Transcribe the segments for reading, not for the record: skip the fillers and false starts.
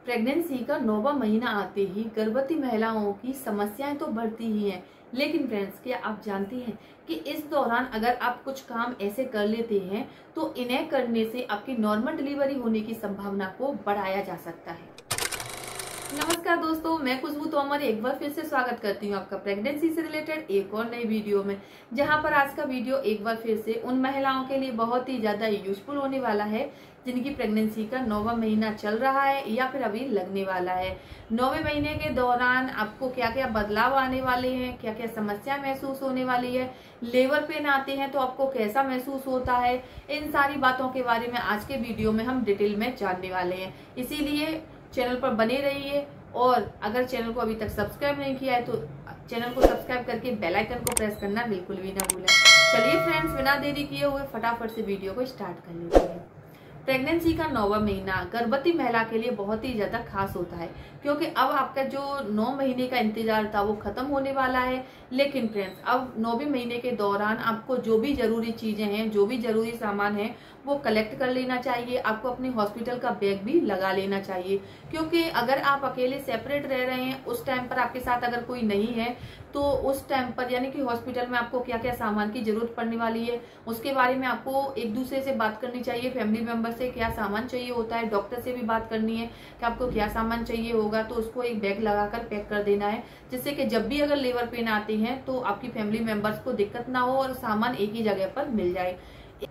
Pregnancy का 9वां महीना आते ही गर्भवती महिलाओं की समस्याएं तो बढ़ती ही हैं, लेकिन फ्रेंड्स क्या आप जानती हैं कि इस दौरान अगर आप कुछ काम ऐसे कर लेते हैं तो इन्हें करने से आपकी नॉर्मल डिलीवरी होने की संभावना को बढ़ाया जा सकता है। नमस्कार दोस्तों, मैं खुशबू तोमर एक बार फिर से स्वागत करती हूँ आपका प्रेगनेंसी से रिलेटेड एक और नई वीडियो में, जहां पर आज का वीडियो एक बार फिर से उन महिलाओं के लिए बहुत ही ज्यादा यूजफुल होने वाला है जिनकी प्रेगनेंसी का 9वां महीना चल रहा है या फिर अभी लगने वाला है। 9वें महीने के दौरान आपको क्या क्या बदलाव आने वाले हैं, क्या क्या समस्या महसूस होने वाली है, लेबर पेन आते हैं तो आपको कैसा महसूस होता है, इन सारी बातों के बारे में आज के वीडियो में हम डिटेल में जानने वाले हैं। इसीलिए चैनल पर बने रहिए और अगर चैनल को अभी तक सब्सक्राइब नहीं किया है तो चैनल को सब्सक्राइब करके बेल आइकन को प्रेस करना बिल्कुल भी ना भूलें। चलिए फ्रेंड्स, बिना देरी किए हुए फटाफट से वीडियो को स्टार्ट कर लेते हैं। प्रेगनेंसी का 9वां महीना गर्भवती महिला के लिए बहुत ही ज्यादा खास होता है, क्योंकि अब आपका जो 9 महीने का इंतजार था वो खत्म होने वाला है। लेकिन फ्रेंड्स, अब 9वें महीने के दौरान आपको जो भी जरूरी चीजें हैं, जो भी जरूरी सामान है वो कलेक्ट कर लेना चाहिए। आपको अपने हॉस्पिटल का बैग भी लगा लेना चाहिए, क्योंकि अगर आप अकेले सेपरेट रह रहे हैं, उस टाइम पर आपके साथ अगर कोई नहीं है तो उस टाइम पर यानी कि हॉस्पिटल में आपको क्या क्या सामान की जरूरत पड़ने वाली है उसके बारे में आपको एक दूसरे से बात करनी चाहिए। फैमिली मेंबर से क्या सामान चाहिए होता है, डॉक्टर से भी बात करनी है कि आपको क्या सामान चाहिए होगा, तो उसको एक बैग लगाकर पैक कर देना है, जिससे कि जब भी अगर लेबर पेन आते हैं तो आपकी फैमिली मेंबर्स को दिक्कत ना हो और सामान एक ही जगह पर मिल जाए।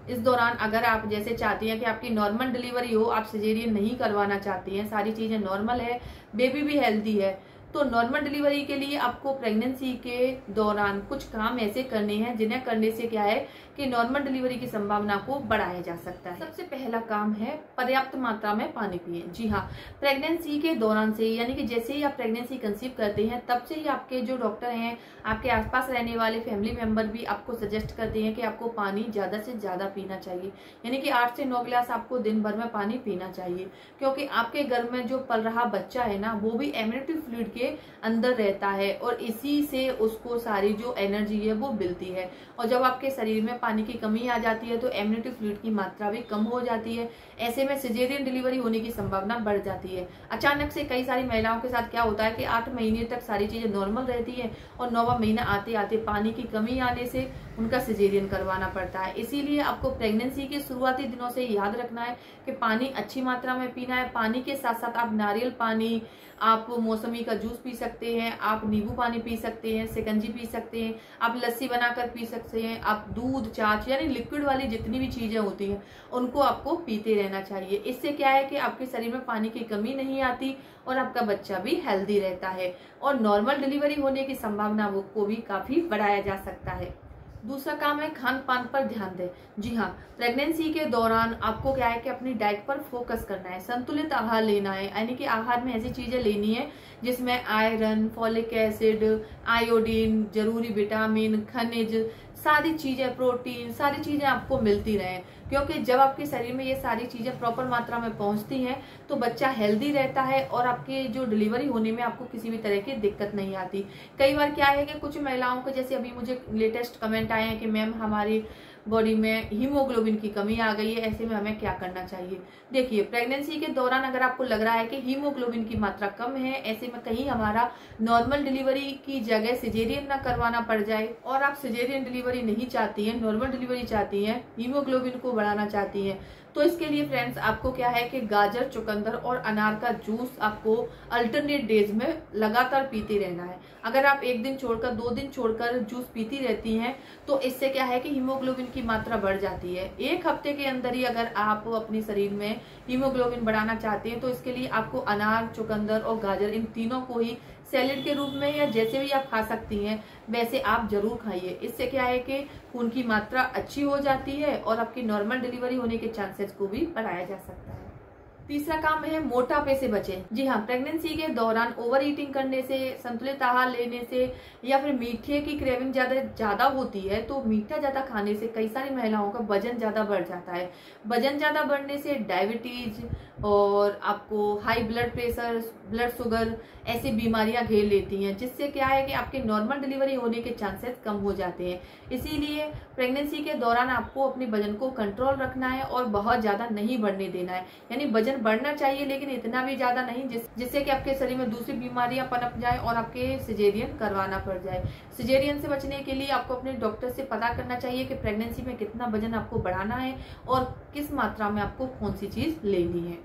इस दौरान अगर आप जैसे चाहती हैं कि आपकी नॉर्मल डिलीवरी हो, आप सिजेरियन नहीं करवाना चाहती हैं, सारी चीजें नॉर्मल है, बेबी भी हेल्दी है, तो नॉर्मल डिलीवरी के लिए आपको प्रेगनेंसी के दौरान कुछ काम ऐसे करने हैं जिन्हें करने से क्या है कि नॉर्मल डिलीवरी की संभावना को बढ़ाया जा सकता है। सबसे पहला काम है पर्याप्त मात्रा में पानी पिए। जी हाँ, प्रेगनेंसी के दौरान से यानी कि जैसे ही आप प्रेगनेंसी कंसीव करते हैं तब से ही आपके जो डॉक्टर हैं, आपके आसपास रहने वाले फैमिली मेंबर भी आपको सजेस्ट करते हैं कि आपको पानी ज्यादा से ज्यादा पीना चाहिए, यानी कि 8 से 9 गिलास आपको दिन भर में पानी पीना चाहिए, क्योंकि आपके घर में जो पल रहा बच्चा है ना वो भी एम्नियोटिक फ्लूइड के अंदर रहता है और इसी से उसको सारी जो एनर्जी है वो मिलती है। और जब आपके शरीर में पानी की कमी आ जाती है तो एम्नियोटिक फ्लूइड की मात्रा भी कम हो जाती है। ऐसे में सिजेरियन डिलीवरी होने की संभावना बढ़ जाती है। अचानक से कई सारी महिलाओं के साथ क्या होता है कि 8 महीने तक सारी चीजें नॉर्मल रहती है और 9वां महीना आते आते पानी की कमी आने से उनका सिजेरियन करवाना पड़ता है। इसीलिए आपको प्रेगनेंसी के शुरुआती दिनों से याद रखना है कि पानी अच्छी मात्रा में पीना है। पानी के साथ साथ आप नारियल पानी, आप मौसमी का जूस पी सकते हैं, आप नींबू पानी पी सकते हैं, शिकंजी पी सकते हैं, आप लस्सी बनाकर पी सकते हैं, आप दूध, छाछ यानी लिक्विड वाली जितनी भी चीजें होती हैं उनको आपको पीते रहना चाहिए। इससे क्या है कि आपके शरीर में पानी की कमी नहीं आती और आपका बच्चा भी हेल्दी रहता है और नॉर्मल डिलीवरी होने की संभावना को भी काफी बढ़ाया जा सकता है। दूसरा काम है खान पान पर ध्यान दें। जी हाँ, प्रेगनेंसी के दौरान आपको क्या है कि अपनी डाइट पर फोकस करना है, संतुलित आहार लेना है, यानी कि आहार में ऐसी चीजें लेनी है जिसमें आयरन, फॉलिक एसिड, आयोडीन, जरूरी विटामिन, खनिज, सारी चीजें, प्रोटीन, सारी चीजें आपको मिलती रहें, क्योंकि जब आपके शरीर में ये सारी चीजें प्रॉपर मात्रा में पहुंचती हैं तो बच्चा हेल्दी रहता है और आपके जो डिलीवरी होने में आपको किसी भी तरह की दिक्कत नहीं आती। कई बार क्या है कि कुछ महिलाओं को, जैसे अभी मुझे लेटेस्ट कमेंट आए हैं कि मैम हमारी बॉडी में हीमोग्लोबिन की कमी आ गई है, ऐसे में हमें क्या करना चाहिए। देखिए, प्रेगनेंसी के दौरान अगर आपको लग रहा है कि हीमोग्लोबिन की मात्रा कम है, ऐसे में कहीं हमारा नॉर्मल डिलीवरी की जगह सिजेरियन ना करवाना पड़ जाए और आप सिजेरियन डिलीवरी नहीं चाहती हैं, नॉर्मल डिलीवरी चाहती हैं, हीमोग्लोबिन को बढ़ाना चाहती हैं, तो इसके लिए फ्रेंड्स आपको क्या है कि गाजर, चुकंदर और अनार का जूस आपको अल्टरनेट डेज में लगातार पीते रहना है। अगर आप एक दिन छोड़कर 2 दिन छोड़कर जूस पीती रहती हैं तो इससे क्या है कि हीमोग्लोबिन की मात्रा बढ़ जाती है। 1 हफ्ते के अंदर ही अगर आप अपने शरीर में हीमोग्लोबिन बढ़ाना चाहते हैं तो इसके लिए आपको अनार, चुकंदर और गाजर, इन तीनों को ही सैलेड के रूप में या जैसे भी आप खा सकती हैं वैसे आप जरूर खाइए। इससे क्या है कि खून की मात्रा अच्छी हो जाती है और आपकी नॉर्मल डिलीवरी होने के चांसेस को भी बढ़ाया जा सकता है। तीसरा काम है मोटापे से बचें। जी हाँ, प्रेगनेंसी के दौरान ओवर ईटिंग करने से, संतुलित आहार लेने से या फिर मीठे की क्रेविंग ज्यादा होती है तो मीठा ज्यादा खाने से कई सारी महिलाओं का वजन ज्यादा बढ़ जाता है। वजन ज्यादा बढ़ने से डायबिटीज और आपको high blood pressure, blood sugar ऐसी बीमारियां घेर लेती हैं, जिससे क्या है कि आपके नॉर्मल डिलीवरी होने के चांसेस कम हो जाते हैं। इसीलिए प्रेगनेंसी के दौरान आपको अपने वजन को कंट्रोल रखना है और बहुत ज्यादा नहीं बढ़ने देना है, यानी वजन बढ़ना चाहिए, लेकिन इतना भी ज्यादा नहीं जिससे कि आपके शरीर में दूसरी बीमारियां पनप जाए और आपके सिजेरियन करवाना पड़ जाए। सिजेरियन से बचने के लिए आपको अपने डॉक्टर से पता करना चाहिए कि प्रेगनेंसी में कितना वजन आपको बढ़ाना है और किस मात्रा में आपको कौन सी चीज लेनी है।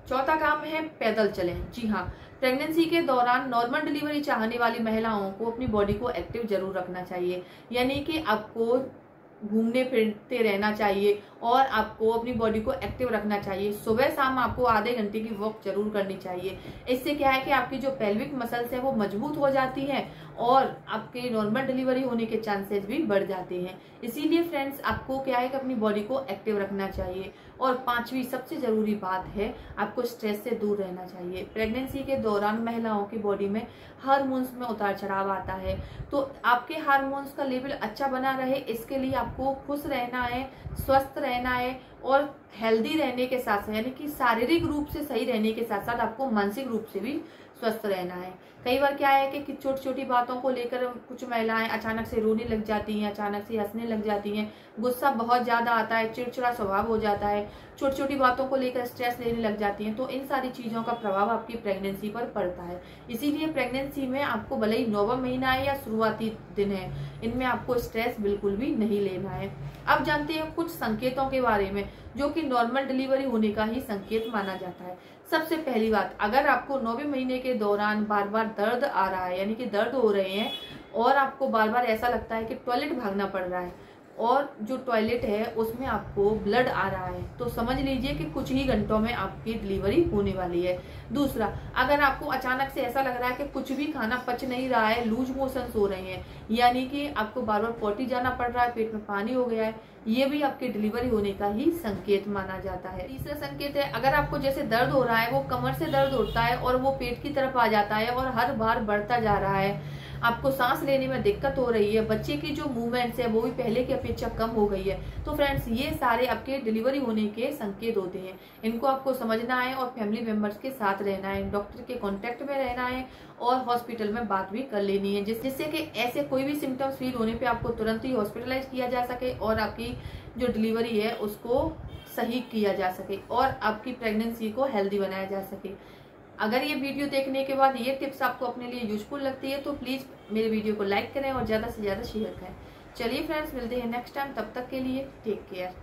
चौथा काम है पैदल चलें। जी हाँ, प्रेगनेंसी के दौरान नॉर्मल डिलीवरी चाहने वाली महिलाओं को अपनी बॉडी को एक्टिव जरूर रखना चाहिए, यानी कि आपको घूमने फिरते रहना चाहिए और आपको अपनी बॉडी को एक्टिव रखना चाहिए। सुबह शाम आपको आधे घंटे की वॉक जरूर करनी चाहिए। इससे क्या है कि आपकी जो पेल्विक मसल्स है वो मजबूत हो जाती है और आपके नॉर्मल डिलीवरी होने के चांसेस भी बढ़ जाते हैं। इसीलिए फ्रेंड्स, आपको क्या है कि अपनी बॉडी को एक्टिव रखना चाहिए। और पांचवी सबसे जरूरी बात है, आपको स्ट्रेस से दूर रहना चाहिए। प्रेगनेंसी के दौरान महिलाओं की बॉडी में हार्मोन्स में उतार चढ़ाव आता है, तो आपके हार्मोन्स का लेवल अच्छा बना रहे इसके लिए आपको खुश रहना है, स्वस्थ रहना है और हेल्दी रहने के साथ साथ, यानी कि शारीरिक रूप से सही रहने के साथ साथ आपको मानसिक रूप से भी स्वस्थ रहना है। कई बार क्या है कि छोटी छोटी बातों को लेकर कुछ महिलाएं अचानक से रोने लग जाती हैं, अचानक से हंसने लग जाती हैं, गुस्सा बहुत ज्यादा आता है, चिड़चिड़ा स्वभाव हो जाता है, छोटी छोटी बातों को लेकर स्ट्रेस लेने लग जाती हैं। तो इन सारी चीजों का प्रभाव आपकी प्रेगनेंसी पर पड़ता है। इसीलिए प्रेगनेंसी में आपको भले ही 9वां महीना है या शुरुआती दिन है, इनमें आपको स्ट्रेस बिल्कुल भी नहीं लेना है। अब जानते हैं कुछ संकेतों के बारे में जो कि नॉर्मल डिलीवरी होने का ही संकेत माना जाता है। सबसे पहली बात, अगर आपको 9वें महीने के दौरान बार बार दर्द आ रहा है, यानी कि दर्द हो रहे हैं और आपको बार बार ऐसा लगता है कि टॉयलेट भागना पड़ रहा है और जो टॉयलेट है उसमें आपको ब्लड आ रहा है, तो समझ लीजिए कि कुछ ही घंटों में आपकी डिलीवरी होने वाली है। दूसरा, अगर आपको अचानक से ऐसा लग रहा है कि कुछ भी खाना पच नहीं रहा है, लूज मोशंस हो रहे हैं, यानी कि आपको बार बार पॉटी जाना पड़ रहा है, पेट में पानी हो गया है, ये भी आपकी डिलीवरी होने का ही संकेत माना जाता है। तीसरा संकेत है, अगर आपको जैसे दर्द हो रहा है वो कमर से दर्द होता है और वो पेट की तरफ आ जाता है और हर बार बढ़ता जा रहा है, आपको सांस लेने में दिक्कत हो रही है, बच्चे की जो मूवमेंट्स है वो भी पहले की अपेक्षा कम हो गई है, तो फ्रेंड्स ये सारे आपके डिलीवरी होने के संकेत होते हैं। इनको आपको समझना है और फैमिली मेंबर्स के साथ रहना है, डॉक्टर के कांटेक्ट में रहना है और हॉस्पिटल में बात भी कर लेनी है, जिससे कि ऐसे कोई भी सिम्टम्स फील होने पे आपको तुरंत ही हॉस्पिटलाइज किया जा सके और आपकी जो डिलीवरी है उसको सही किया जा सके और आपकी प्रेगनेंसी को हेल्दी बनाया जा सके। अगर ये वीडियो देखने के बाद ये टिप्स आपको अपने लिए यूजफुल लगती है तो प्लीज मेरे वीडियो को लाइक करें और ज्यादा से ज्यादा शेयर करें। चलिए फ्रेंड्स, मिलते हैं नेक्स्ट टाइम, तब तक के लिए टेक केयर।